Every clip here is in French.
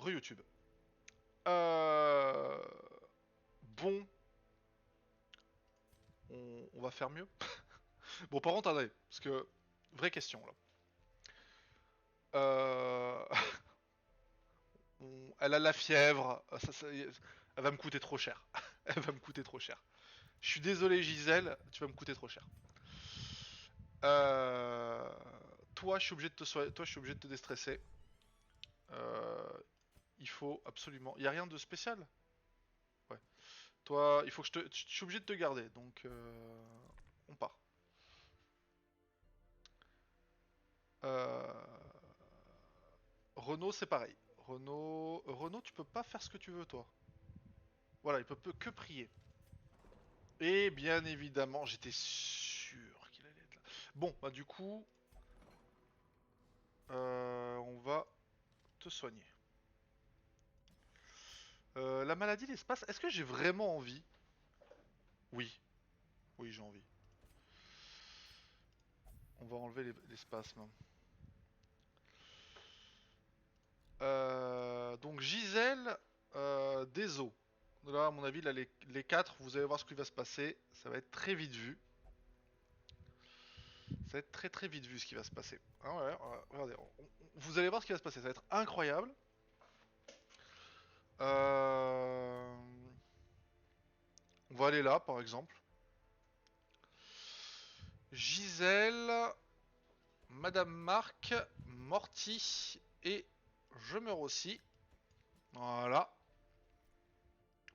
Re-YouTube. Euh... Bon, on va faire mieux. Bon, par contre, attendez, parce que vraie question là. Euh... Elle a la fièvre, elle va me coûter trop cher. Elle va me coûter trop cher. Je suis désolé Gisèle, tu vas me coûter trop cher. Euh... Toi, je suis obligé de toi, je suis obligé de te déstresser. Euh... Il faut absolument. Il y a rien de spécial. Ouais. Toi, il faut que je suis obligé de te garder, donc on part. Euh... Renault, c'est pareil. Renault, tu peux pas faire ce que tu veux, toi. Voilà, il peut que prier. Et bien évidemment, j'étais sûr qu'il allait être là. Bon, bah du coup, on va te soigner. La maladie, l'espace, est-ce que j'ai vraiment envie? Oui, oui, j'ai envie. On va enlever les spasmes. Donc Gisèle, des eaux. Là, à mon avis, là, les 4, vous allez voir ce qui va se passer. Ça va être très vite vu. Ça va être très très vite vu ce qui va se passer. Ah ouais, regardez, vous allez voir ce qui va se passer. Ça va être incroyable. Euh... On va aller là, par exemple. Gisèle, Madame Marc, Morty et je meurs aussi. Voilà.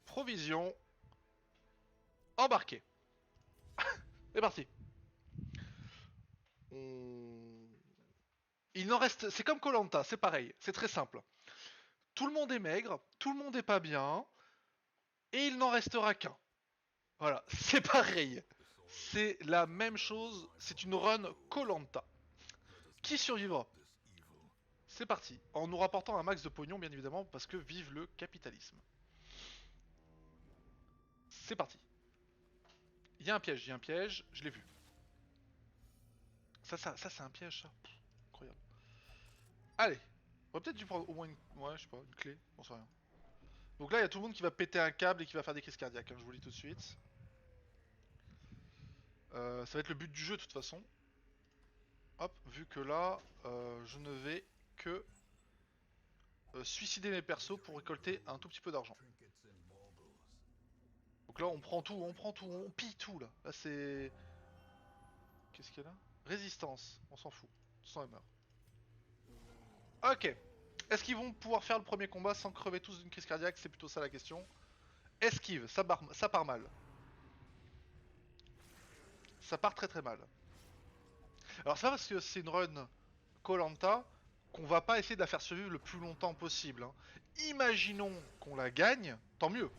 Provision. Embarqué. C'est parti. On... Il n'en reste. C'est comme Colanta, c'est pareil. C'est très simple. Tout le monde est maigre, tout le monde est pas bien, et il n'en restera qu'un. Voilà, c'est pareil. C'est la même chose. C'est une run Colanta. Qui survivra? C'est parti. En nous rapportant un max de pognon, bien évidemment, parce que vive le capitalisme. C'est parti. Il y a un piège, il y a un piège, je l'ai vu. Ça c'est un piège, ça. Pff, incroyable. Allez. On va peut-être dû prendre au moins une. Ouais, je sais pas, une clé, on sait rien. Donc là, il y a tout le monde qui va péter un câble et qui va faire des crises cardiaques, hein, je vous le dis tout de suite. Ça va être le but du jeu, de toute façon. Hop, vu que là, je ne vais que suicider mes persos pour récolter un tout petit peu d'argent. Donc là, on prend tout, on pille tout là. Là, c'est. Qu'est-ce qu'il y a là? Résistance, on s'en fout. Sans meurt. Ok. Est-ce qu'ils vont pouvoir faire le premier combat sans crever tous d'une crise cardiaque? C'est plutôt ça la question. Esquive, ça part mal. Ça part très très mal. Alors c'est pas parce que c'est une run Colanta qu'on va pas essayer de la faire survivre le plus longtemps possible. Hein. Imaginons qu'on la gagne, tant mieux.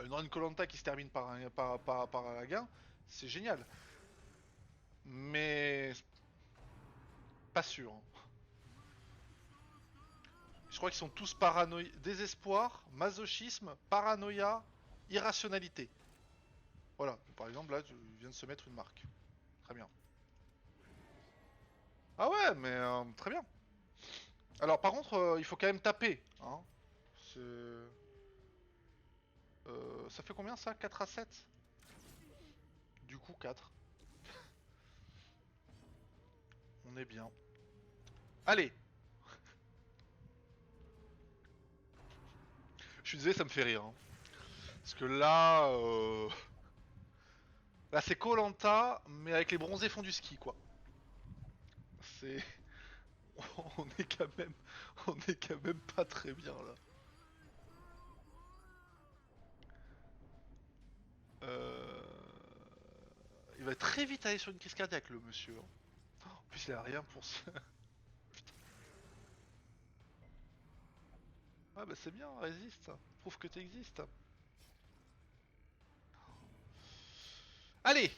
Une run Colanta qui se termine par un gain, c'est génial. Mais pas sûr. Hein. Je crois qu'ils sont tous paranoïa, désespoir, masochisme, paranoïa, irrationalité. Voilà, par exemple là, tu viens de se mettre une marque. Très bien. Ah ouais, mais très bien. Alors par contre, il faut quand même taper. Hein. Ça fait combien ça? 4 à 7. Du coup 4. On est bien. Allez. Je suis désolé, ça me fait rire. Hein. Parce que là... Là c'est Colanta, mais avec les bronzés fonds du ski, quoi. C'est... on est quand même... On est quand même pas très bien, là. Euh... Il va très vite aller sur une crise cardiaque, le monsieur. Hein. En plus, il a rien pour ça. Ah bah c'est bien, résiste. Prouve que t'existes. Allez.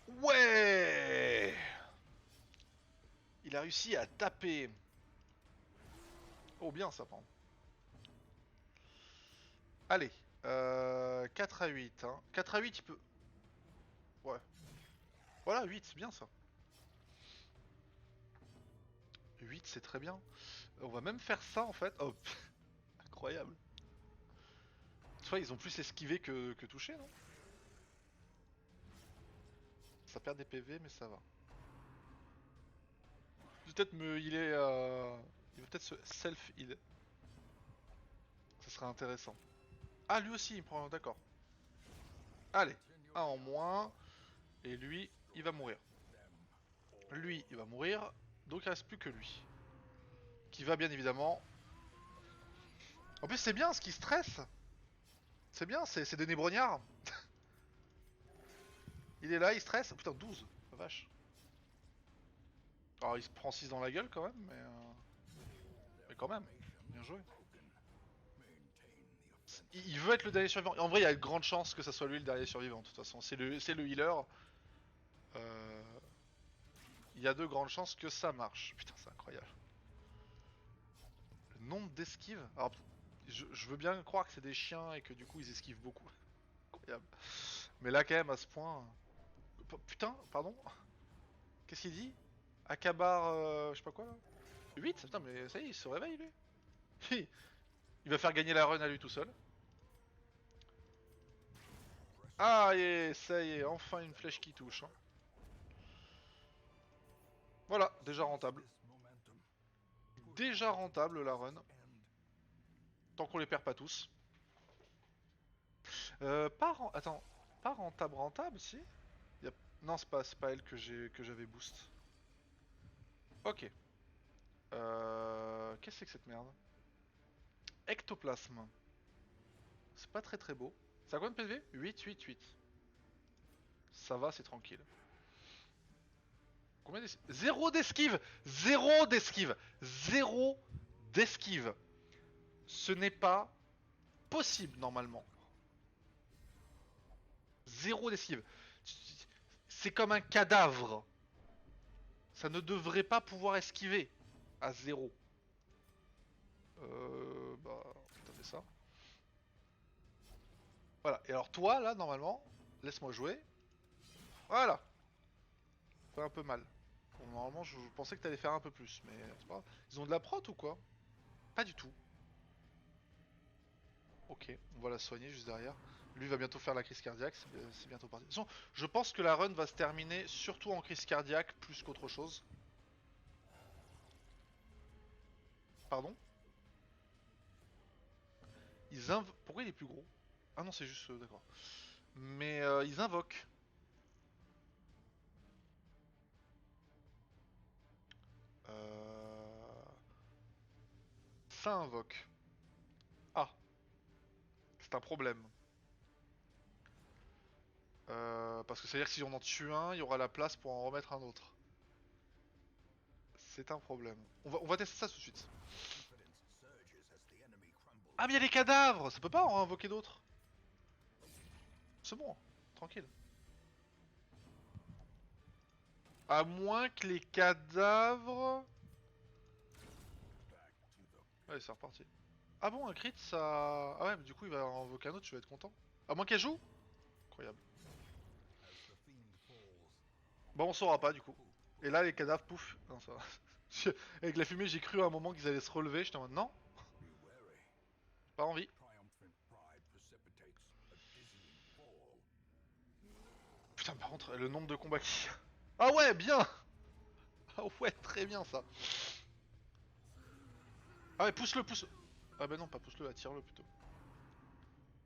Ouais. Il a réussi à taper. Oh bien ça, prend. Allez. 4 à 8. Hein. 4 à 8, il peut... Ouais. Voilà, 8, c'est bien ça. 8, c'est très bien. On va même faire ça, en fait. Hop. incroyable. Tu vois, ils ont plus esquivé que touché, non? Ça perd des PV, mais ça va. Peut-être me healer. Il va peut-être se self-heal. Ça serait intéressant. Ah, lui aussi, il prend. D'accord. Allez, un en moins. Et lui, il va mourir. Lui, il va mourir. Donc il reste plus que lui. Qui va bien évidemment. En plus, c'est bien ce qui stresse. C'est bien, c'est Denis Brognard. Il est là, il stresse. Oh, putain, 12. La vache. Alors il se prend 6 dans la gueule quand même, mais quand même. Bien joué. Il veut être le dernier survivant. En vrai, il y a de grandes chances que ça soit lui le dernier survivant. De toute façon, c'est le healer. Euh, Il y a de grandes chances que ça marche. Putain, c'est incroyable. Le nombre d'esquives. Alors, je veux bien croire que c'est des chiens et que du coup ils esquivent beaucoup. Incroyable. Mais là, quand même, à ce point. Putain, pardon. Qu'est-ce qu'il dit Akabar, je sais pas quoi là. 8. Putain, mais ça y est, il se réveille lui. Il va faire gagner la run à lui tout seul. Ah, et ça y est, enfin une flèche qui touche. Hein. Voilà, déjà rentable. Déjà rentable la run. Tant qu'on les perd pas tous. Attends, pas rentable rentable si y a... Non, c'est pas elle que j'avais boost. Ok. Qu'est-ce que c'est que cette merde? Ectoplasme. C'est pas très très beau. Ça a combien de PV? 8, 8, 8. Ça va, c'est tranquille. Combien d'esquive? Zéro d'esquive. Zéro d'esquive. Zéro d'esquive. Ce n'est pas possible normalement. Zéro d'esquive. C'est comme un cadavre. Ça ne devrait pas pouvoir esquiver. À zéro. Bah, t'as fait ça. Voilà. Et alors toi, là, normalement, laisse-moi jouer. Voilà. Fait un peu mal. Bon, normalement, je pensais que t'allais faire un peu plus, mais c'est pas grave. Ils ont de la prot ou quoi? Pas du tout. Ok, on va la soigner juste derrière. Lui va bientôt faire la crise cardiaque, c'est bientôt parti. De toute façon, je pense que la run va se terminer surtout en crise cardiaque plus qu'autre chose. Pardon? Pourquoi il est plus gros? Ah non, c'est juste... d'accord. Mais ils invoquent. Euh... Ça invoque. Ah, c'est un problème. Parce que ça veut dire que si on en tue un, il y aura la place pour en remettre un autre. C'est un problème. On va tester ça tout de suite. Ah mais il y a les cadavres. Ça peut pas en invoquer d'autres. C'est bon, tranquille. À moins que les cadavres... Allez, c'est reparti. Ah bon, un crit, ça... Ah ouais, mais du coup, il va en invoquer un autre, tu vas être content. À moins qu'elle joue. Incroyable. Bon, on saura pas, du coup. Et là, les cadavres, pouf. Non, ça va. Avec la fumée, j'ai cru à un moment qu'ils allaient se relever. J'étais en mode, non, pas envie. Putain, par contre, le nombre de combats qui... Ah ouais, bien. Ah ouais, très bien, ça. Ah ouais, pousse-le, pousse-le. Ah bah non, pas pousse-le, attire-le plutôt.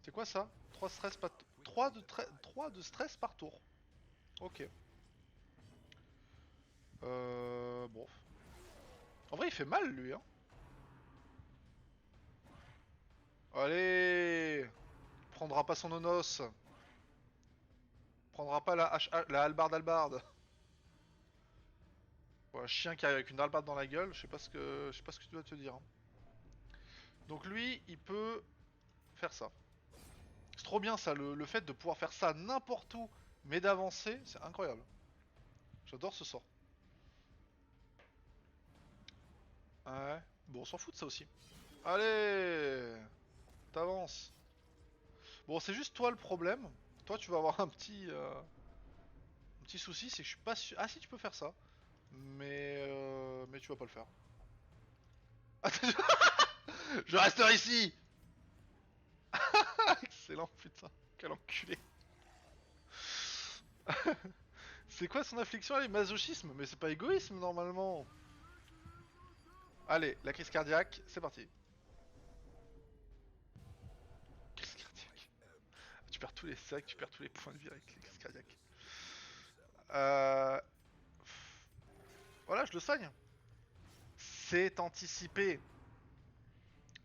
C'est quoi ça? 3 stress par... 3 de stress par tour. Ok. Bon. En vrai, il fait mal, lui, hein. Allez. Prendra pas son onos. Prendra pas la hallebarde. Voilà, chien qui arrive avec une hallebarde dans la gueule, je sais pas ce que tu dois te dire. Hein. Donc lui, il peut faire ça. C'est trop bien ça, le fait de pouvoir faire ça n'importe où, mais d'avancer, c'est incroyable. J'adore ce sort. Ouais. Bon, on s'en fout de ça aussi. Allez, t'avances. Bon, c'est juste toi le problème. Toi, tu vas avoir un petit souci, c'est que je suis pas sûr. Ah si, tu peux faire ça, mais tu vas pas le faire. Je resterai ici. excellent, putain. Quel enculé. C'est quoi son affliction? Allez, masochisme? Mais c'est pas égoïsme normalement. Allez, la crise cardiaque, c'est parti. Crise cardiaque. Tu perds tous les sacs, tu perds tous les points de vie avec les crises cardiaques. Euh... Voilà, je le soigne. C'est anticipé.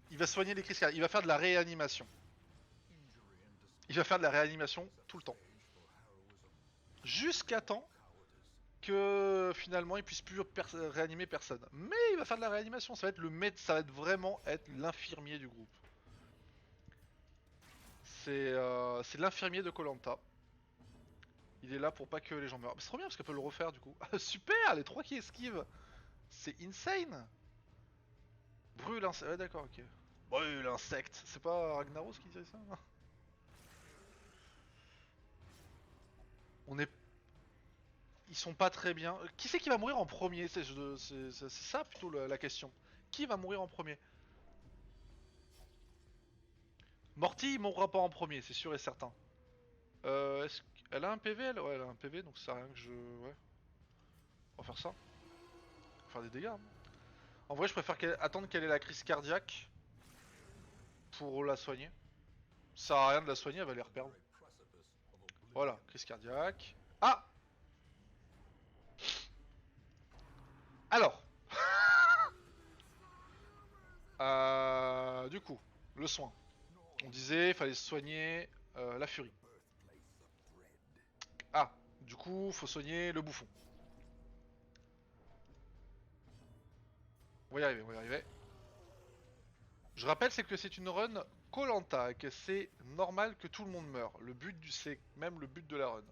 Il va soigner les crises cardiaques. Il va faire de la réanimation. Il va faire de la réanimation tout le temps. Jusqu'à temps que finalement il puisse plus réanimer personne. Mais il va faire de la réanimation. Ça va être le maître, ça va être vraiment être l'infirmier du groupe. C'est l'infirmier de Koh-Lanta. Il est là pour pas que les gens meurent. C'est trop bien parce qu'elle peut le refaire du coup. Super, les 3 qui esquivent. C'est insane. Brûle insecte. Ouais, d'accord, ok. Brûle insecte. C'est pas Ragnaros qui dirait ça? On est. Ils sont pas très bien. Qui c'est qui va mourir en premier? C'est ça plutôt la question. Qui va mourir en premier? Morty il mourra pas en premier, c'est sûr et certain. Est-ce qu'elle a un PV elle? Ouais, elle a un PV donc ça sert à rien que je. Ouais. On va faire ça. On va faire des dégâts. Hein. En vrai, je préfère attendre qu'elle ait la crise cardiaque pour la soigner. Ça sert à rien de la soigner, elle va les reperdre. Voilà, crise cardiaque. Ah! Alors! Du coup, le soin. On disait, il fallait soigner la furie. Ah! Du coup, faut soigner le bouffon. On va y arriver, on va y arriver. Je rappelle, c'est que c'est une run Koh-Lanta, que c'est normal que tout le monde meure. Le but c'est même le but de la run.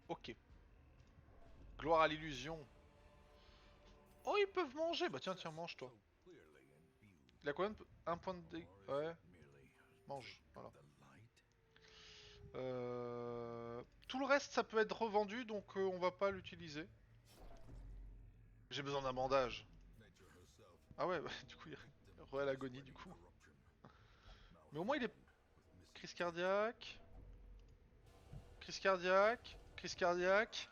Ok. Gloire à l'illusion. Oh, ils peuvent manger. Bah tiens, tiens, mange toi. Il a combien de... Un point de dégâts. Ouais. Mange. Voilà. Tout le reste, ça peut être revendu, donc on va pas l'utiliser. J'ai besoin d'un bandage. Ah ouais, bah, du coup, il est à l'agonie, du coup. Mais au moins, il est... Crise cardiaque. Crise cardiaque. Crise cardiaque.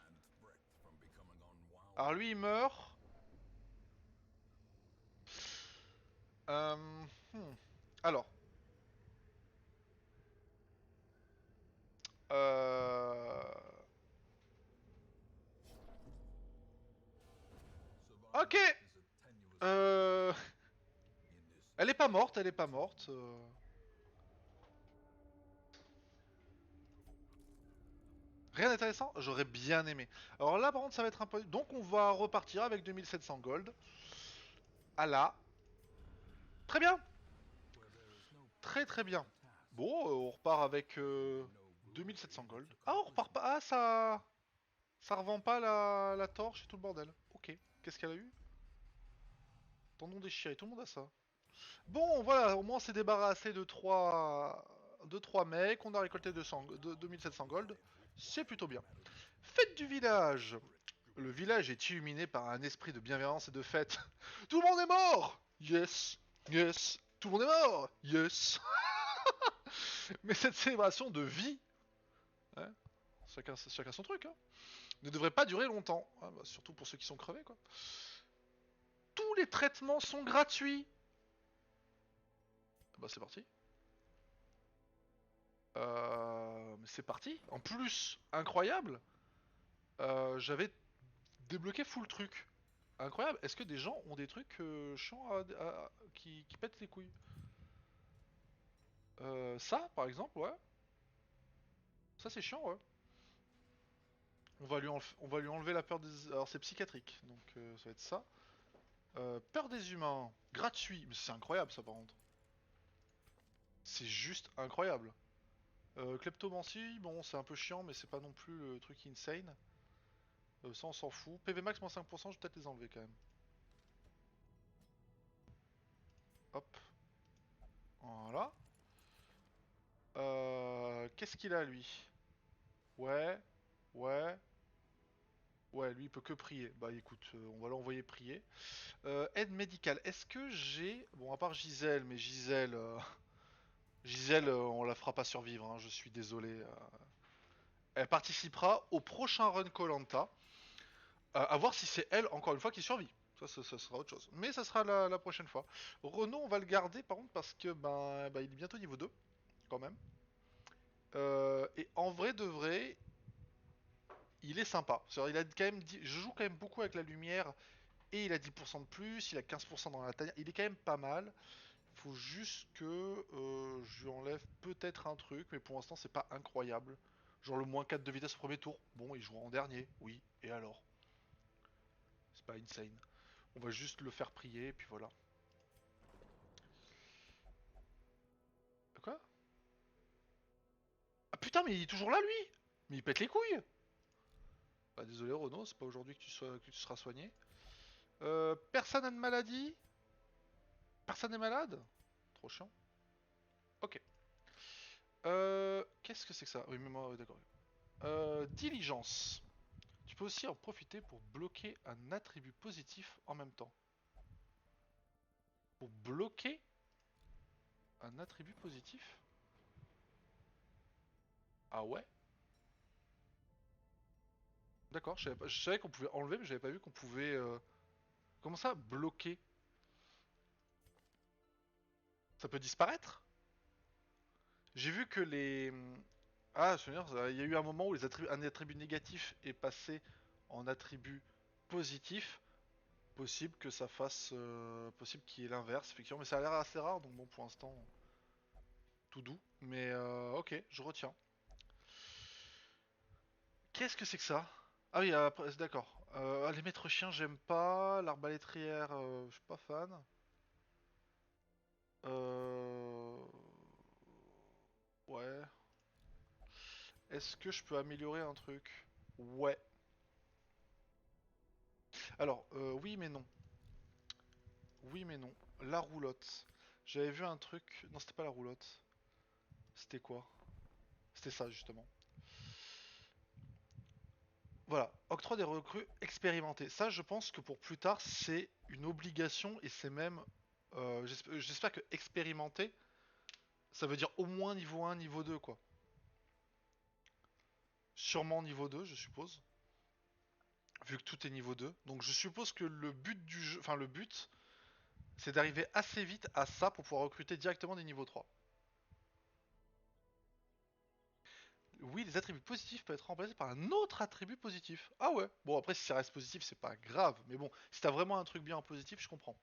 Alors lui, il meurt. Euh... hmm. Alors. Euh... Ok. Euh... Elle est pas morte, elle est pas morte. Rien d'intéressant? J'aurais bien aimé. Alors là, par contre, ça va être un peu... Donc on va repartir avec 2700 gold. Ah là. Très bien. Très très bien. Bon, on repart avec 2700 gold. Ah, on repart pas... Ah, ça... Ça revend pas la torche et tout le bordel. Ok. Qu'est-ce qu'elle a eu? Tendon déchiré, tout le monde a ça. Bon, voilà, au moins on s'est débarrassé de 3 mecs, on a récolté 2700 gold, c'est plutôt bien. Fête du village. Le village est illuminé par un esprit de bienveillance et de fête. Tout le monde est mort. Yes, yes. Tout le monde est mort. Yes. Mais cette célébration de vie, hein, chacun son truc, hein, ne devrait pas durer longtemps. Ah, bah, surtout pour ceux qui sont crevés, quoi. Tous les traitements sont gratuits. Bah c'est parti. Mais c'est parti. En plus, incroyable, j'avais débloqué full truc. Incroyable. Est-ce que des gens ont des trucs chiants qui pètent les couilles? Ça, par exemple, ouais. Ça, c'est chiant, ouais. On va lui enlever la peur des... Alors, c'est psychiatrique, donc ça va être ça. Peur des humains. Gratuit. Mais c'est incroyable, ça, par contre. C'est juste incroyable. Kleptomancie, bon, c'est un peu chiant, mais c'est pas non plus le truc insane. Ça, on s'en fout. PV max moins 5%, je vais peut-être les enlever quand même. Hop. Voilà. Qu'est-ce qu'il a lui? Ouais. Ouais. Ouais, lui il peut que prier. Bah écoute, on va l'envoyer prier. Aide médicale. Est-ce que j'ai... Bon, à part Gisèle, mais Gisèle... Gisèle, on la fera pas survivre, hein, je suis désolé. Elle participera au prochain run koh à voir si c'est elle, encore une fois, qui survit. Ça sera autre chose. Mais ça sera la prochaine fois. Renaud, on va le garder par contre parce que il est bientôt niveau 2, quand même. Et en vrai de vrai, il est sympa. Il a quand même je joue quand même beaucoup avec la lumière et il a 10% de plus, il a 15% dans la taille. Il est quand même pas mal. Faut juste que je lui enlève peut-être un truc, mais pour l'instant c'est pas incroyable. Genre le moins 4 de vitesse au premier tour. Bon, il jouera en dernier, oui, et alors? C'est pas insane. On va juste le faire prier, et puis voilà. Quoi? Ah putain, mais il est toujours là lui! Mais il pète les couilles! Bah désolé Renaud, c'est pas aujourd'hui que que tu seras soigné. Personne n'a de maladie? Personne n'est malade? Trop chiant. Ok. Qu'est-ce que c'est que ça? Oui, mais moi, ouais, d'accord. Diligence. Tu peux aussi en profiter pour bloquer un attribut positif en même temps. Pour bloquer un attribut positif? Ah ouais? D'accord, je savais qu'on pouvait enlever, mais j'avais pas vu qu'on pouvait... Comment ça, bloquer? Ça peut disparaître? J'ai vu que les... Ah, souvenir, il y a eu un moment où un attribut négatif est passé en attribut positif. Possible que ça fasse... possible qu'il y ait l'inverse, effectivement. Mais ça a l'air assez rare, donc bon, pour l'instant, tout doux. Mais ok, je retiens. Qu'est-ce que c'est que ça? Ah oui, d'accord. Les maîtres chiens, j'aime pas. L'arbalétrière, je suis pas fan. Euh... Ouais. Est-ce que je peux améliorer un truc? Ouais. Alors, oui mais non. Oui mais non. La roulotte. J'avais vu un truc... Non, c'était pas la roulotte. C'était quoi? C'était ça, justement. Voilà. Octroi des recrues expérimentées. Ça, je pense que pour plus tard, c'est une obligation et c'est même... j'espère que expérimenté, ça veut dire au moins niveau 1, niveau 2, quoi. Sûrement niveau 2, je suppose. Vu que tout est niveau 2. Donc je suppose que le but du jeu... Enfin, le but, c'est d'arriver assez vite à ça pour pouvoir recruter directement des niveaux 3. Oui, les attributs positifs peuvent être remplacés par un autre attribut positif. Ah ouais. Bon, après, si ça reste positif, c'est pas grave. Mais bon, si t'as vraiment un truc bien en positif, je comprends.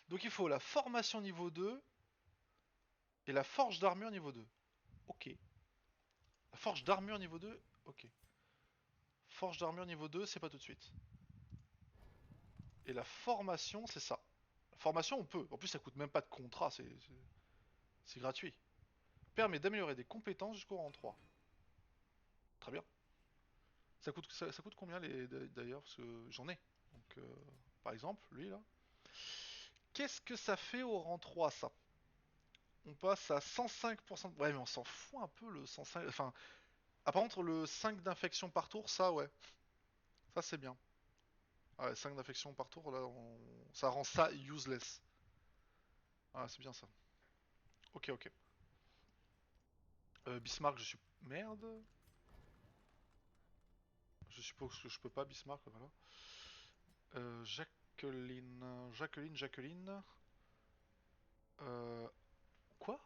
Donc il faut la formation niveau 2 et la forge d'armure niveau 2. Ok. La forge d'armure niveau 2. Ok. Forge d'armure niveau 2, c'est pas tout de suite. Et la formation, c'est ça. La formation, on peut. En plus, ça coûte même pas de contrat, c'est gratuit. Permet d'améliorer des compétences jusqu'au rang 3. Très bien. Ça coûte combien d'ailleurs? Parce que j'en ai. Donc, par exemple, lui là. Qu'est-ce que ça fait au rang 3 ça? On passe à 105%. Ouais, mais on s'en fout un peu le 105. Enfin, par contre, le 5 d'infection par tour, ça ouais. Ça c'est bien. Ah ouais, 5 d'infection par tour, là, ça rend ça useless. Ah, c'est bien ça. Ok, ok. Bismarck, je suis. Merde. Je suppose que je peux pas Bismarck, voilà. Jacqueline. Euh, Quoi?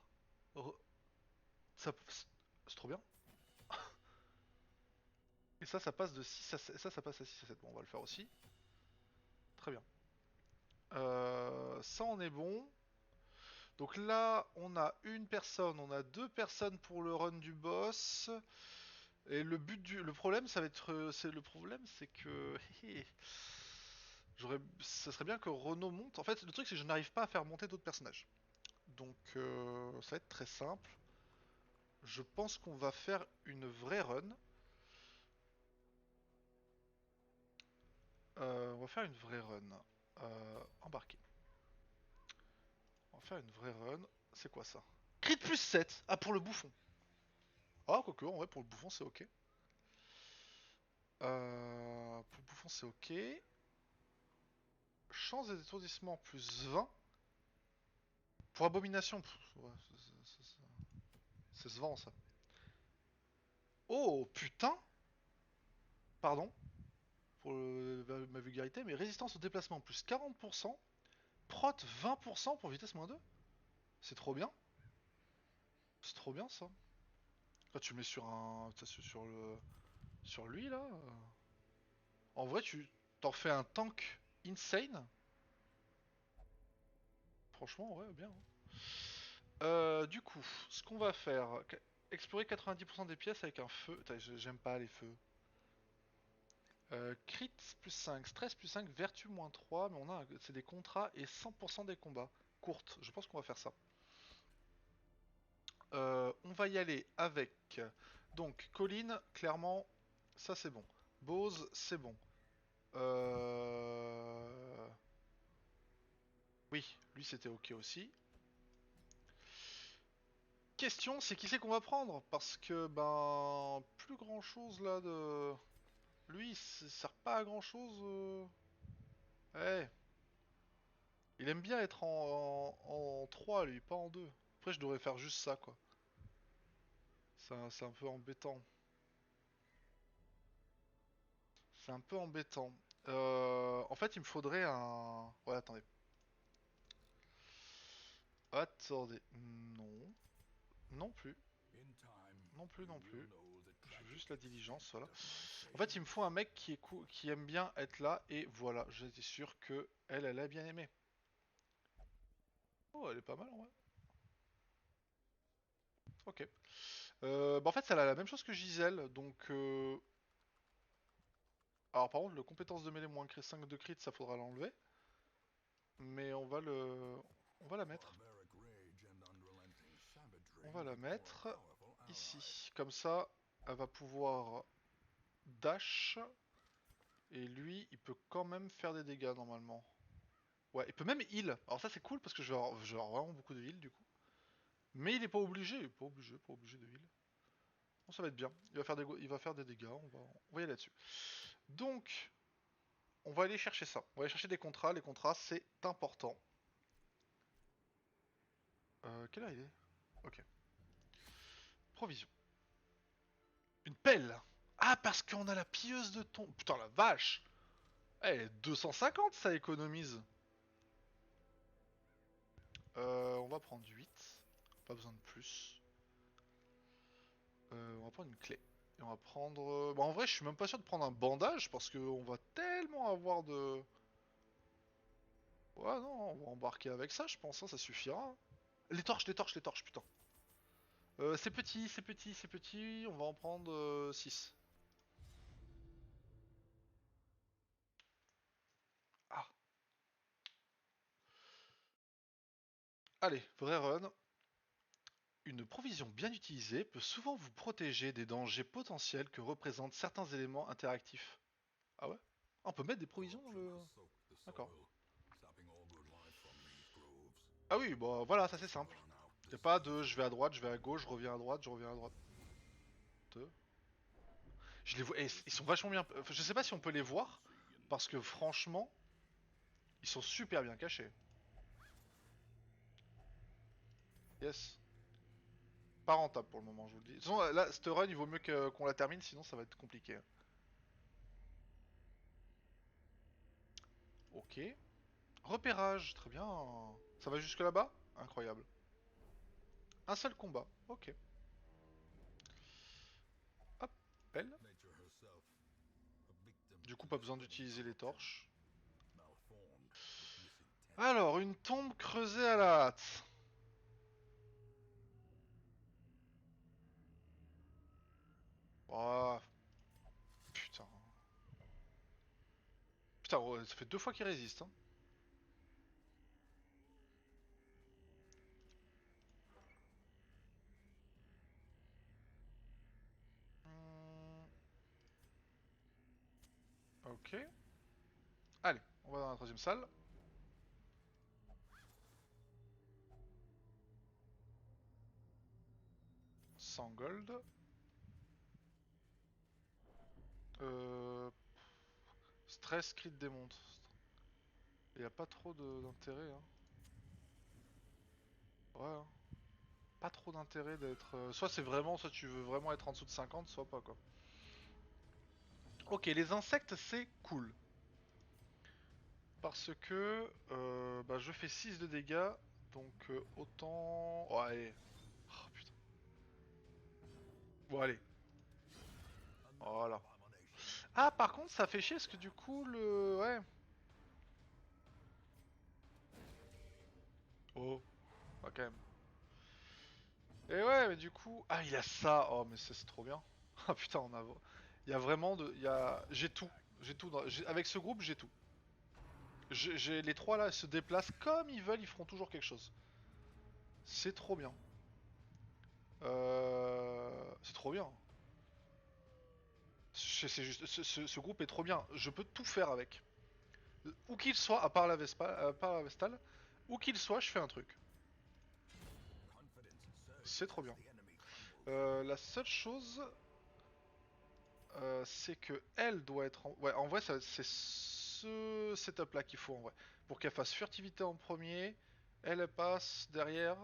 Ça, c'est trop bien. Et ça passe de 6 à 7. Ça passe à 6 à 7. Bon, on va le faire aussi. Très bien. Ça, on est bon. Donc là, on a une personne, on a deux personnes pour le run du boss. Et le problème, ça va être, le problème, c'est que, ça serait bien que Renault monte. En fait, le truc, c'est que je n'arrive pas à faire monter d'autres personnages. Donc, ça va être très simple. Je pense qu'on va faire une vraie run. On va faire une vraie run. Embarqué. On va faire une vraie run. C'est quoi ça? Crit plus 7. Ah, pour le bouffon. Ah, quoique, en vrai, pour le bouffon, c'est ok. Pour le bouffon, c'est ok. chance des étourdissements plus 20. Pour abomination, ouais, ça se vend ça. Oh putain! Pardon pour ma vulgarité, mais résistance au déplacement plus 40%, prot 20% pour vitesse moins 2. C'est trop bien. C'est trop bien ça. Quand tu mets sur un. Sur lui là. En vrai, tu t'en fais un tank insane. Franchement, ouais, bien. Du coup, ce qu'on va faire, explorer 90% des pièces avec un feu. J'aime pas les feux. Crit plus 5, stress plus 5, vertu moins 3, mais c'est des contrats et 100% des combats. Courtes, je pense qu'on va faire ça. On va y aller avec. Donc, Colline, clairement, ça c'est bon. Bose, c'est bon. Oui, lui c'était ok aussi. Question, c'est qui c'est qu'on va prendre? Parce que, ben, plus grand chose là de. Lui, il sert pas à grand chose. Ouais. Il aime bien être en 3, lui, pas en 2. Après, je devrais faire juste ça, quoi. C'est un peu embêtant. C'est un peu embêtant. En fait, il me faudrait un. Ouais, attendez. Attendez. Non. Non plus. Non plus, non plus. Je veux juste la diligence, voilà. En fait, il me faut un mec qui aime bien être là, et voilà, j'étais sûr que elle a bien aimé. Oh, elle est pas mal en vrai. Ok. Bah en fait, elle a la même chose que Giselle, donc. Alors par contre, le compétence de mêlée moins 5 de crit, ça faudra l'enlever. Mais on va la mettre. On va la mettre ici. Comme ça, elle va pouvoir dash. Et lui, il peut quand même faire des dégâts normalement. Ouais, il peut même heal. Alors ça c'est cool parce que je vais avoir vraiment beaucoup de heal du coup. Mais il est pas obligé, il est pas obligé de heal. Bon, ça va être bien. Il va faire des dégâts, on va y aller là-dessus. Donc, on va aller chercher ça. On va aller chercher des contrats. Les contrats, c'est important. Quelle heure il est? Ok. Provision. Une pelle. Ah, parce qu'on a la pilleuse de thon. Putain, la vache. Eh, 250, ça économise. On va prendre 8. Pas besoin de plus. On va prendre une clé. Et on va prendre... Bah, en vrai, je suis même pas sûr de prendre un bandage parce qu'on va tellement avoir de... Ouais, non, on va embarquer avec ça, je pense, hein, ça suffira. Les torches, les torches, les torches, putain. C'est petit, c'est petit, c'est petit. On va en prendre 6. Ah, allez, vrai run. Une provision bien utilisée peut souvent vous protéger des dangers potentiels que représentent certains éléments interactifs. Ah ouais? Ah, on peut mettre des provisions dans le... D'accord. Ah oui, bah voilà, ça c'est simple. Y'a pas de je vais à droite, je vais à gauche, je reviens à droite, je reviens à droite. Je les vois, ils sont vachement bien. Enfin, je sais pas si on peut les voir, parce que franchement, ils sont super bien cachés. Yes. Pas rentable pour le moment, je vous le dis. De toute façon, là, cette run, il vaut mieux qu'on la termine, sinon ça va être compliqué. Ok. Repérage, très bien. Ça va jusque là-bas? Incroyable. Un seul combat, ok. Hop, belle. Du coup, pas besoin d'utiliser les torches. Alors, une tombe creusée à la hâte. Oh, putain. Putain, ouais, ça fait 2 fois qu'il résiste. Hein. Hmm, ok. Allez, on va dans la troisième salle. 100 gold. Euh... Stress crit des monstres. Il y a pas trop d'intérêt, hein. Ouais, hein. Pas trop d'intérêt d'être... soit c'est vraiment, soit tu veux vraiment être en dessous de 50, soit pas quoi. Ok, les insectes c'est cool. Parce que bah, je fais 6 de dégâts, donc autant... Oh, allez. Oh putain. Bon allez, voilà. Ah par contre ça fait chier parce que du coup le... Ouais. Oh, bah quand même. Et ouais mais du coup... Ah il a ça, oh mais ça, c'est trop bien. Ah putain on a... Il y a vraiment de... Il y a... J'ai tout. J'ai tout. Avec ce groupe j'ai tout. Les trois là se déplacent comme ils veulent, ils feront toujours quelque chose. C'est trop bien. C'est trop bien. C'est juste, ce groupe est trop bien. Je peux tout faire avec. Où qu'il soit, à part la Vestale, où qu'il soit, je fais un truc. C'est trop bien. La seule chose, c'est que elle doit être en... Ouais, en vrai, c'est ce setup là qu'il faut en vrai. Pour qu'elle fasse furtivité en premier, elle passe derrière.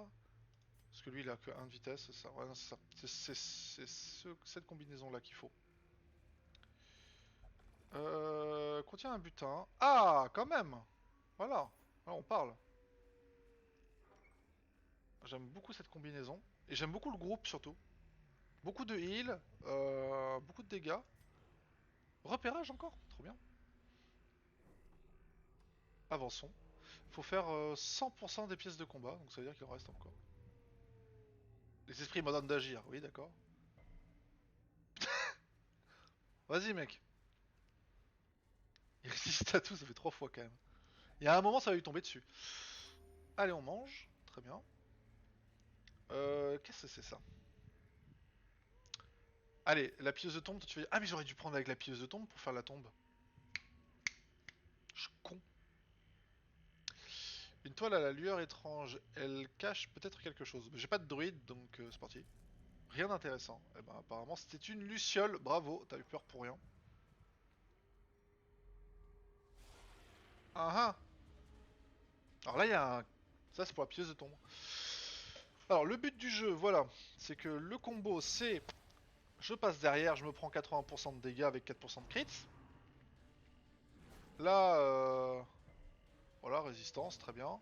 Parce que lui, il a que 1 de vitesse, c'est ça. Ouais, non, c'est ça. Cette combinaison là qu'il faut. Contient un butin. Ah, quand même. Voilà. Là, on parle. J'aime beaucoup cette combinaison. Et j'aime beaucoup le groupe surtout. Beaucoup de heal, beaucoup de dégâts. Repérage encore, trop bien. Avançons. Faut faire 100% des pièces de combat, donc ça veut dire qu'il en reste encore. Les esprits me donnent d'agir, oui d'accord. Vas-y mec. Il résiste à tout, ça fait 3 fois quand même. Il y a un moment ça va lui tomber dessus. Allez on mange, très bien. Qu'est-ce que c'est ça? Allez, la pieuse de tombe, toi, tu fais... Ah mais j'aurais dû prendre avec la pieuse de tombe pour faire la tombe. Je suis con. Une toile à la lueur étrange, elle cache peut-être quelque chose. J'ai pas de druide, donc c'est parti. Rien d'intéressant. Eh ben apparemment c'était une luciole, bravo, t'as eu peur pour rien. Ah ah. Alors là il y a un... Ça c'est pour la pieuse de tombe. Alors le but du jeu, voilà, c'est que le combo c'est... Je passe derrière, je me prends 80% de dégâts avec 4% de crits. Là, voilà, résistance, très bien.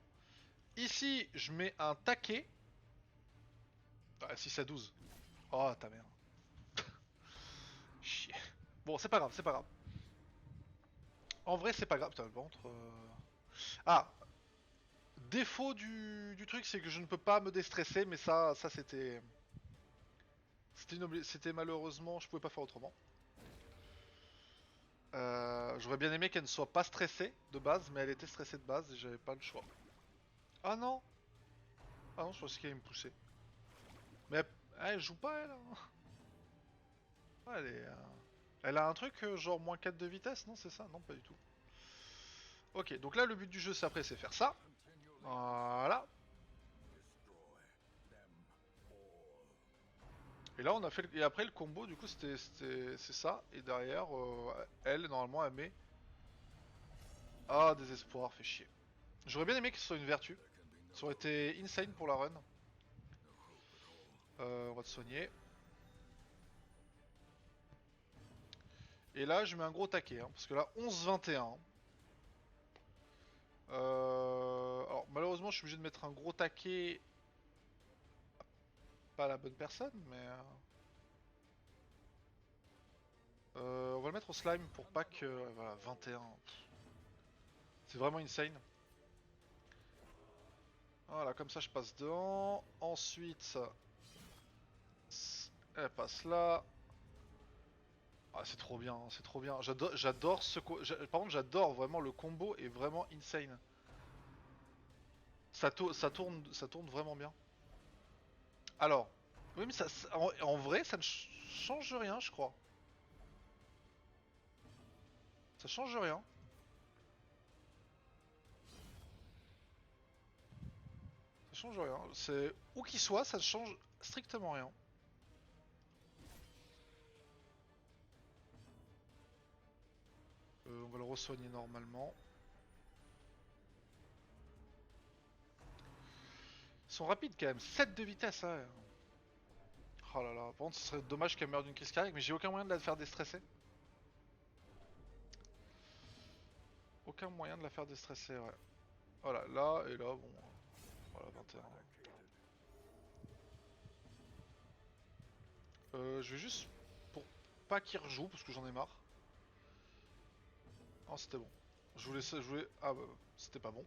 Ici, je mets un taquet. Ah, 6 à 12. Oh ta mère. Chier. Bon, c'est pas grave, c'est pas grave. En vrai, c'est pas grave. Putain, le ventre. Ah, défaut du truc, c'est que je ne peux pas me déstresser, mais ça c'était. C'était malheureusement, je pouvais pas faire autrement. J'aurais bien aimé qu'elle ne soit pas stressée de base, mais elle était stressée de base et j'avais pas le choix. Ah non. Ah non, je pensais qu'elle allait me pousser. Mais elle joue pas elle, hein. Ouais, elle a un truc genre moins 4 de vitesse, non c'est ça? Non, pas du tout. Ok, donc là le but du jeu c'est après c'est faire ça. Voilà. Et là on a fait et après le combo du coup c'est ça et derrière elle normalement elle met ah désespoir fait chier. J'aurais bien aimé que ce soit une vertu. Ça aurait été insane pour la run. On va te soigner. Et là je mets un gros taquet hein, parce que là 11-21. Alors malheureusement je suis obligé de mettre un gros taquet. Pas à la bonne personne mais on va le mettre au slime pour pas que... Voilà, 21. C'est vraiment insane. Voilà, comme ça je passe devant. Ensuite, elle passe là. Ah, c'est trop bien, c'est trop bien. J'adore ce... Par contre, j'adore vraiment le combo est vraiment insane. Ça tourne vraiment bien. Alors, oui mais en vrai ça ne change rien je crois. Ça change rien. Ça change rien. C'est où qu'il soit, ça ne change strictement rien. On va le re-soigner normalement. sont rapides quand même, 7 de vitesse, ouais. Oh là là, par contre ce serait dommage qu'elle meure d'une crise cardiaque, mais j'ai aucun moyen de la faire déstresser. Aucun moyen de la faire déstresser, ouais. Voilà, là et là, bon. Voilà, 21. Je vais juste, pour pas qu'il rejoue, parce que j'en ai marre. Oh, c'était bon. Je voulais... Ah bah, c'était pas bon.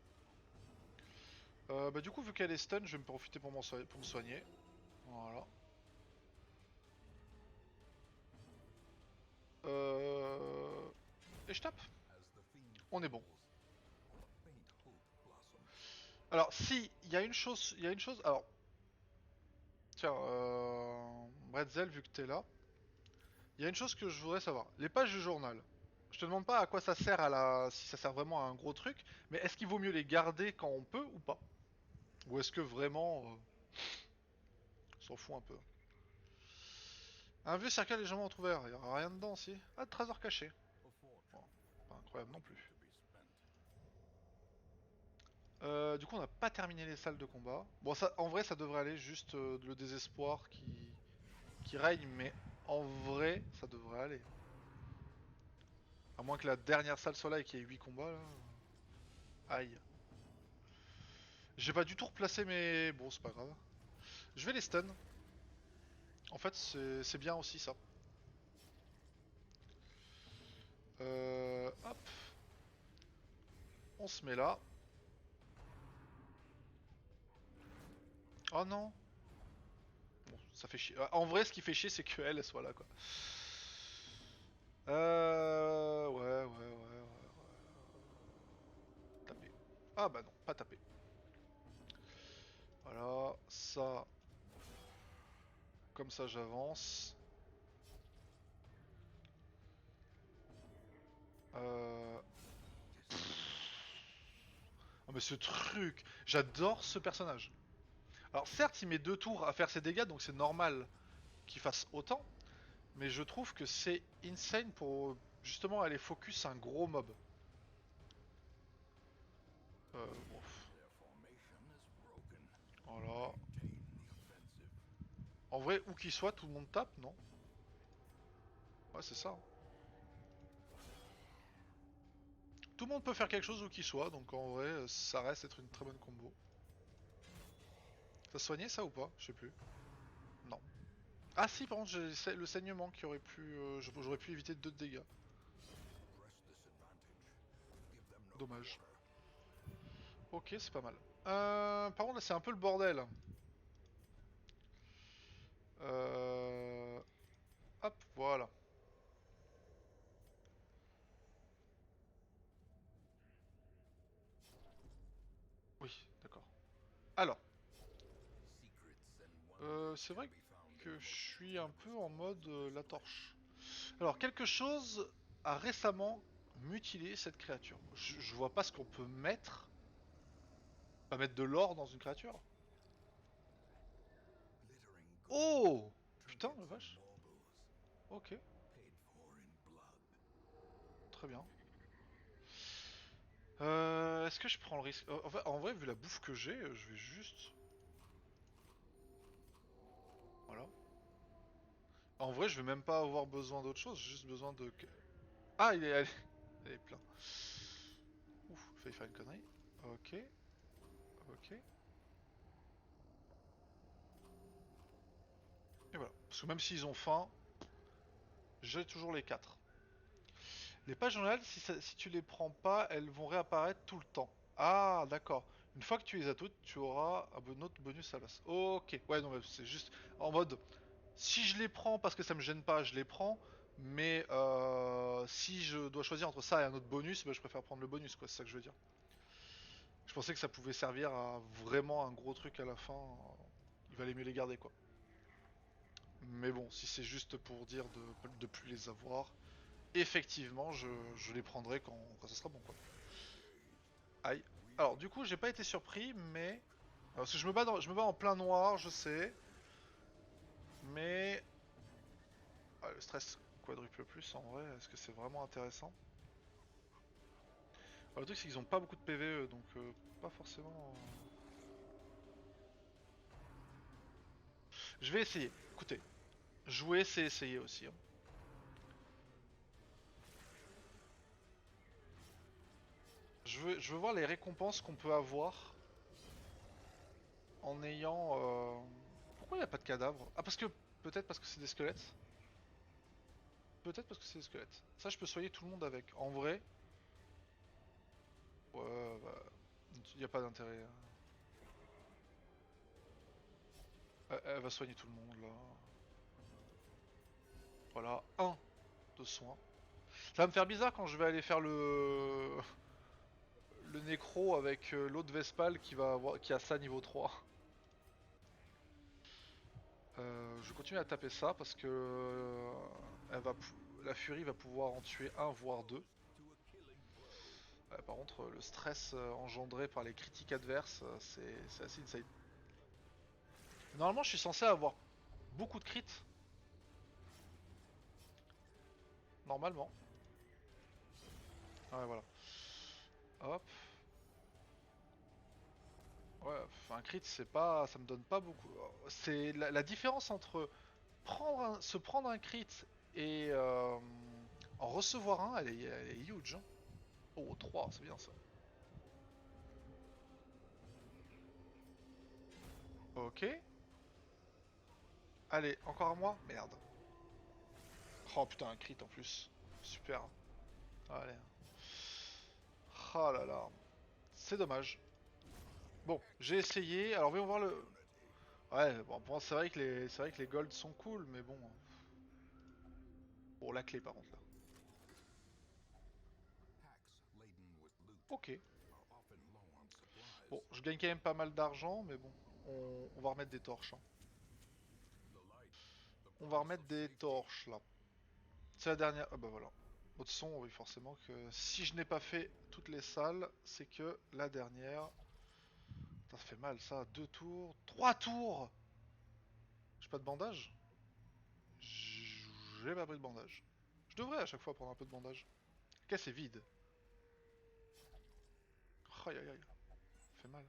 Bah du coup, vu qu'elle est stun, je vais me profiter pour, pour me soigner. Voilà. Et je tape. On est bon. Alors, si, il y a une chose... Il y a une chose... Alors... Tiens, Bretzel, vu que t'es là. Il y a une chose que je voudrais savoir. Les pages du journal. Je te demande pas à quoi ça sert si ça sert vraiment à un gros truc, mais est-ce qu'il vaut mieux les garder quand on peut ou pas? Ou est-ce que vraiment on s'en fout un peu? Un vieux cercle légèrement entrouvert, il y aura rien dedans si. Ah, de trésor caché. Bon, pas incroyable non plus. Du coup, on n'a pas terminé les salles de combat. Bon, ça, en vrai, ça devrait aller, juste le désespoir qui règne, mais en vrai, ça devrait aller. À moins que la dernière salle soit là et qu'il y ait 8 combats là. Aïe. J'ai pas du tout replacé mes... Bon, c'est pas grave. Je vais les stun. En fait, c'est bien aussi ça. Hop. On se met là. Oh non. Bon, ça fait chier. En vrai, ce qui fait chier, c'est qu'elle soit là, quoi. Ouais. Taper. Ah bah non, pas taper. Voilà, ça. Comme ça, j'avance. Euh... Oh mais ce truc, j'adore ce personnage. Alors certes, il met 2 tours à faire ses dégâts, donc c'est normal qu'il fasse autant. Mais je trouve que c'est insane pour justement aller focus un gros mob. Bon. Voilà. En vrai, où qu'il soit, tout le monde tape, non? Ouais, c'est ça. Tout le monde peut faire quelque chose où qu'il soit, donc en vrai, ça reste être une très bonne combo. T'as soigné ça ou pas? Je sais plus. Non. Ah si, par contre, j'ai le saignement qui aurait pu... j'aurais pu éviter 2 de dégâts. Dommage. Ok, c'est pas mal. Par contre, là, c'est un peu le bordel. Euh... Hop, voilà. Oui, d'accord. Alors, c'est vrai que je suis un peu en mode la torche. Alors, quelque chose a récemment mutilé cette créature. Je vois pas ce qu'on peut mettre. Pas mettre de l'or dans une créature. Oh! Putain, la vache. Ok, très bien. Est-ce que je prends le risque? En vrai, vu la bouffe que j'ai, je vais juste... Voilà. En vrai, je vais même pas avoir besoin d'autre chose, j'ai juste besoin de... Ah, il est plein. Ouf, failli faire une connerie. Ok, ok. Et voilà. Parce que même s'ils ont faim, j'ai toujours les 4. Les pages journal, si tu les prends pas, elles vont réapparaître tout le temps. Ah, d'accord. Une fois que tu les as toutes, tu auras un autre bonus à l'as. Ok, ouais, non, c'est juste en mode, si je les prends parce que ça me gêne pas, je les prends. Mais si je dois choisir entre ça et un autre bonus, bah, je préfère prendre le bonus, quoi. C'est ça que je veux dire. Je pensais que ça pouvait servir à vraiment un gros truc à la fin. Il valait mieux les garder, quoi. Mais bon, si c'est juste pour dire de plus les avoir, effectivement, je les prendrai quand ça sera bon, quoi. Aïe. Alors, du coup, j'ai pas été surpris, mais... Parce que je me bats en plein noir, je sais. Mais... Ah, le stress quadruple plus, en vrai, est-ce que c'est vraiment intéressant? Alors, le truc, c'est qu'ils ont pas beaucoup de PVE, donc pas forcément... Je vais essayer. Écoutez, jouer c'est essayer aussi. Hein. Je veux voir les récompenses qu'on peut avoir en ayant... Pourquoi il n'y a pas de cadavres? Ah parce que... Peut-être parce que c'est des squelettes. Peut-être parce que c'est des squelettes. Ça je peux soigner tout le monde avec. En vrai... Ouais, bah... Il n'y a pas d'intérêt. Elle va soigner tout le monde là. Voilà, un de soins. Ça va me faire bizarre quand je vais aller faire le nécro avec l'autre Vespal qui a ça niveau 3. Je continue à taper ça parce que la furie va pouvoir en tuer un voire deux. Par contre le stress engendré par les critiques adverses c'est assez insane. Normalement je suis censé avoir beaucoup de crits. Normalement. Ouais voilà. Hop. Ouais, un crit c'est pas, ça me donne pas beaucoup. C'est la différence entre se prendre un crit et en recevoir un, elle est huge. Hein. Oh 3, c'est bien ça. Ok. Allez, encore à moi. Merde. Oh putain, un crit en plus. Super. Allez. Oh là là. C'est dommage. Bon, j'ai essayé. Alors voyons voir le. Ouais, bon, c'est vrai que les golds sont cool, mais bon. Bon, la clé par contre là. Ok. Bon, je gagne quand même pas mal d'argent, mais bon. On va remettre des torches. Hein. On va remettre des torches là. C'est la dernière. Ah bah voilà. Autre son, oui, forcément que si je n'ai pas fait toutes les salles, c'est que la dernière. Putain, ça fait mal ça. 2 tours. 3 tours. J'ai pas de bandage. J'ai pas pris de bandage. Je devrais à chaque fois prendre un peu de bandage. La caisse est vide. Aïe aïe aïe. Ça fait mal.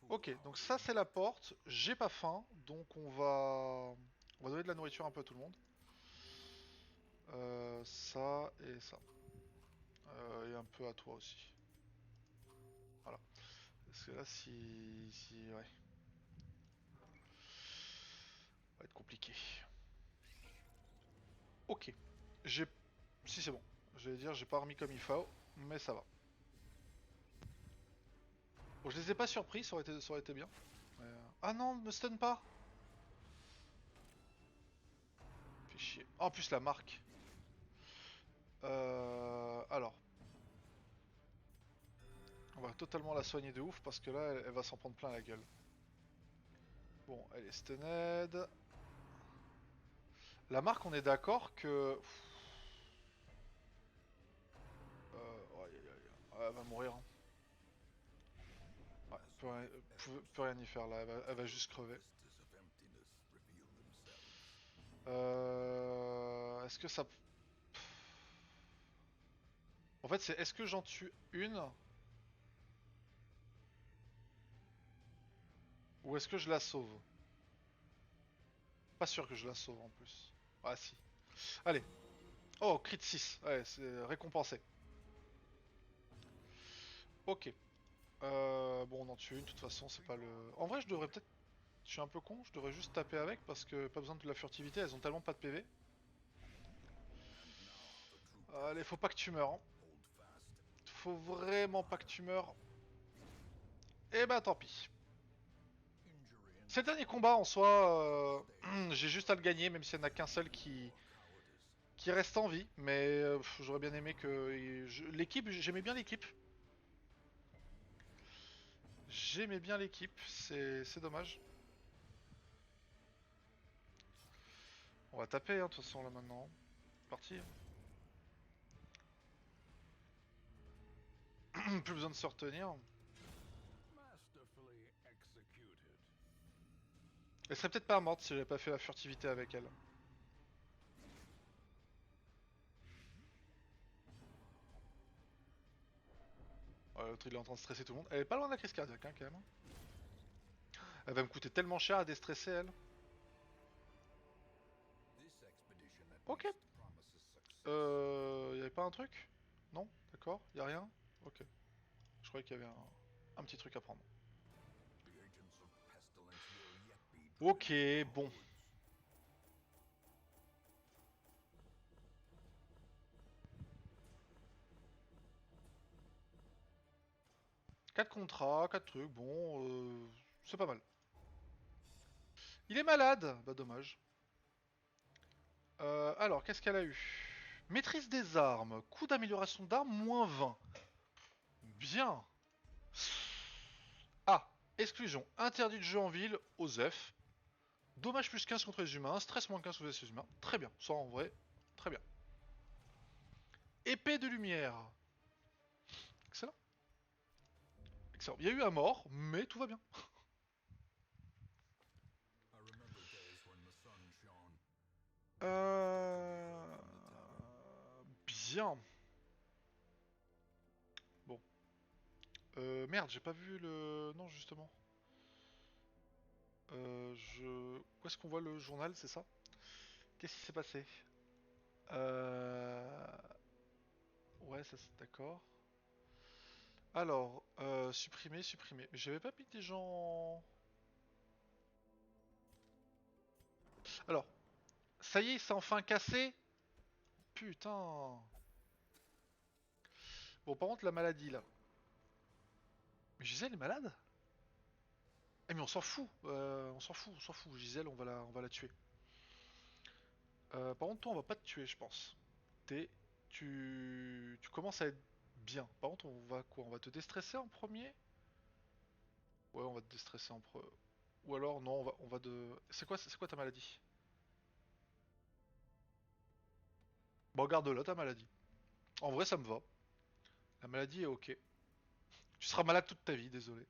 Ok, donc ça c'est la porte. J'ai pas faim, donc on va donner de la nourriture un peu à tout le monde. Ça et ça. Et un peu à toi aussi. Voilà. Parce que là, ouais, va être compliqué. Ok. J'ai... Si c'est bon. Je vais dire, j'ai pas remis comme il faut, mais ça va. Bon, je les ai pas surpris, ça aurait été bien. Ah non, me stun pas. Fait chier. Oh, en plus la marque. Alors. On va totalement la soigner de ouf parce que là, elle va s'en prendre plein la gueule. Bon, elle est stunned. La marque, on est d'accord que... Oh, aïe, aïe, aïe. Ouais, elle va mourir. Hein. Ouais, peut rien y faire là, elle va juste crever. Est-ce que ça... En fait, c'est est-ce que j'en tue une ou est-ce que je la sauve? Pas sûr que je la sauve en plus. Ah si. Allez. Oh, crit 6. Ouais, c'est récompensé. Ok. Bon, on en tue une, de toute façon, c'est pas le... En vrai, je devrais peut-être... Je suis un peu con, je devrais juste taper avec parce que pas besoin de la furtivité, elles ont tellement pas de PV. Allez, faut pas que tu meurs. Hein. Faut vraiment pas que tu meurs. Et bah tant pis. C'est le dernier combat en soi, j'ai juste à le gagner, même s'il n'y en a qu'un seul qui reste en vie. Mais j'aurais bien aimé que... L'équipe, j'aimais bien l'équipe. J'aimais bien l'équipe, c'est dommage. On va taper, hein, de toute façon, là maintenant. C'est parti. Plus besoin de se retenir. Elle serait peut-être pas morte si j'avais pas fait la furtivité avec elle. L'autre il est en train de stresser tout le monde. Elle est pas loin de la crise cardiaque hein, quand même. Elle va me coûter tellement cher à déstresser elle. Ok. Y'avait pas un truc? Non? D'accord? Y'a rien? Ok. Je croyais qu'il y avait un petit truc à prendre. Ok, bon. Quatre contrats, 4 trucs, bon, c'est pas mal. Il est malade! Bah dommage. Alors, qu'est-ce qu'elle a eu? Maîtrise des armes, coût d'amélioration d'armes, moins 20. Bien. Ah, exclusion, interdit de jeu en ville, OZEF. Dommage plus 15 contre les humains, stress moins 15 contre les humains. Très bien, ça en vrai, très bien. Épée de lumière. Excellent. Excellent. Il y a eu un mort, mais tout va bien. Euh... Bien. Bon. Merde, j'ai pas vu le... Non, justement. Où est-ce qu'on voit le journal, c'est ça? Qu'est-ce qui s'est passé? Euh... Ouais, ça c'est d'accord. Alors, supprimer, supprimer. Mais j'avais pas mis des gens... Alors, ça y est, c'est enfin cassé. Putain. Bon, par contre, la maladie, là. Mais Gisèle est malade? Eh mais on s'en fout, on s'en fout, on s'en fout. Gisèle, on va la tuer. Par contre, toi, on va pas te tuer, je pense. T'es, tu commences à être bien. Par contre, on va quoi? On va te déstresser en premier? Ouais, on va te déstresser en premier. Ou alors, non, on va de. C'est quoi ta maladie? Bon, garde-la ta maladie. En vrai, ça me va. La maladie est ok. Tu seras malade toute ta vie, désolé.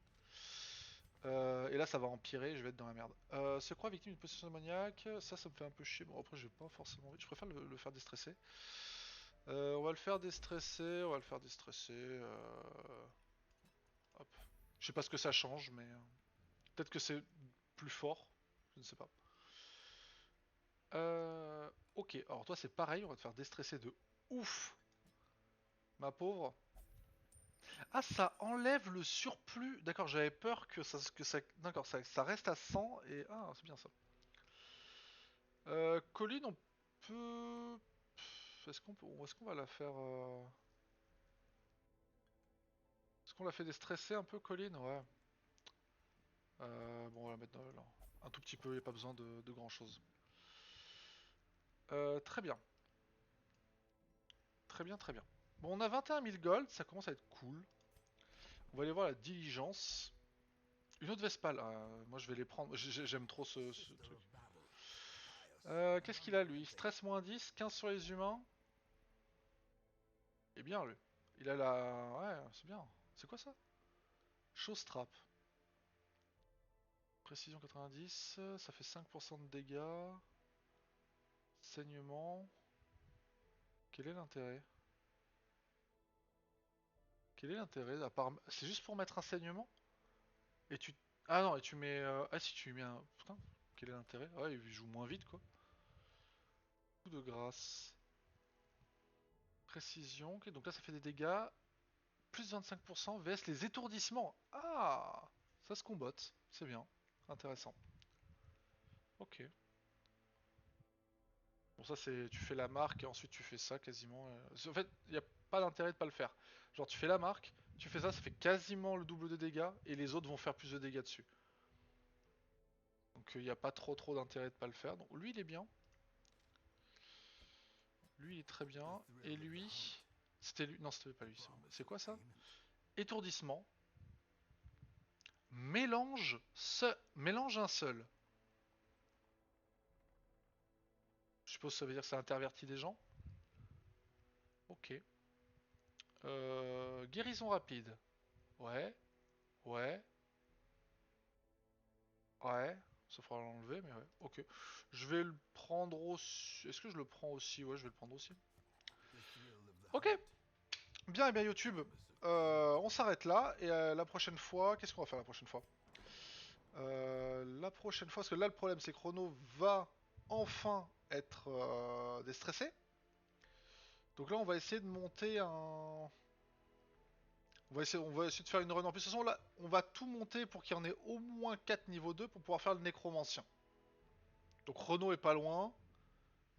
Et là, ça va empirer, je vais être dans la merde. C'est quoi victime d'une possession démoniaque? Ça me fait un peu chier. Bon, après, j'ai pas forcément envie. Je préfère le faire déstresser. On va le faire déstresser, on va le faire déstresser. Hop. Je sais pas ce que ça change, mais peut-être que c'est plus fort. Je ne sais pas. Ok, alors toi c'est pareil, on va te faire déstresser de ouf, ma pauvre. Ah, ça enlève le surplus. D'accord, j'avais peur que ça, d'accord, ça reste à 100 et ah, c'est bien ça. Colline, on peut. Est-ce qu'on va la faire Est-ce qu'on la fait déstresser un peu, Colline? Ouais. Bon, on va la mettre un tout petit peu, il n'y a pas besoin de grand chose. Très bien. Très bien, très bien. Bon, on a 21 000 gold, ça commence à être cool. On va aller voir la diligence. Une autre Vespale, moi je vais les prendre, j'aime trop ce truc. Qu'est-ce qu'il a lui? Stress moins 10, 15 sur les humains. Il est bien lui. Il a la... Ouais, c'est bien. C'est quoi ça? Chose trap. Précision 90, ça fait 5% de dégâts. Saignement. Quel est l'intérêt? Quel est l'intérêt à part... C'est juste pour mettre un saignement? Et tu... Ah non, et tu mets... Ah si, tu mets un... Putain, quel est l'intérêt? Ouais, il joue moins vite quoi. Coup de grâce. Précision, ok, donc là ça fait des dégâts. Plus 25% vs les étourdissements. Ah, ça se combotte, c'est bien. Intéressant. Ok. Bon ça c'est... Tu fais la marque et ensuite tu fais ça quasiment. En fait, il n'y a pas d'intérêt de pas le faire. Genre tu fais la marque, tu fais ça, ça fait quasiment le double de dégâts et les autres vont faire plus de dégâts dessus. Donc il n'y a pas trop d'intérêt de pas le faire. Donc lui il est bien. Lui il est très bien. Et lui... C'était lui... Non c'était pas lui. C'est quoi ça? Étourdissement. Mélange un seul. Je suppose que ça veut dire que ça intervertit des gens. Ok. Guérison rapide. Ouais. Ouais. Ouais. Ça fera l'enlever, mais ouais. Ok. Je vais le prendre aussi. Est-ce que je le prends aussi? Ouais, je vais le prendre aussi. Ok. Bien, et bien YouTube. on s'arrête là, et la prochaine fois, qu'est-ce qu'on va faire la prochaine fois? La prochaine fois, parce que là le problème c'est que Renault va enfin être déstressé. Donc là on va essayer de monter un... on va essayer de faire une run en plus. De toute façon là, on va tout monter pour qu'il y en ait au moins 4 niveau 2 pour pouvoir faire le nécromancien. Donc Renault est pas loin.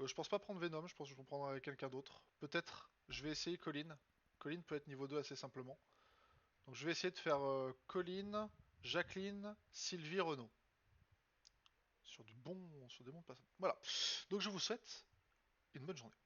Je pense pas prendre Venom, je pense que je vais prendre avec quelqu'un d'autre. Peut-être, je vais essayer Colin. Colin peut être niveau 2 assez simplement. Donc je vais essayer de faire Colin, Jacqueline, Sylvie, Renault. Sur des bons passages. Voilà. Donc je vous souhaite une bonne journée.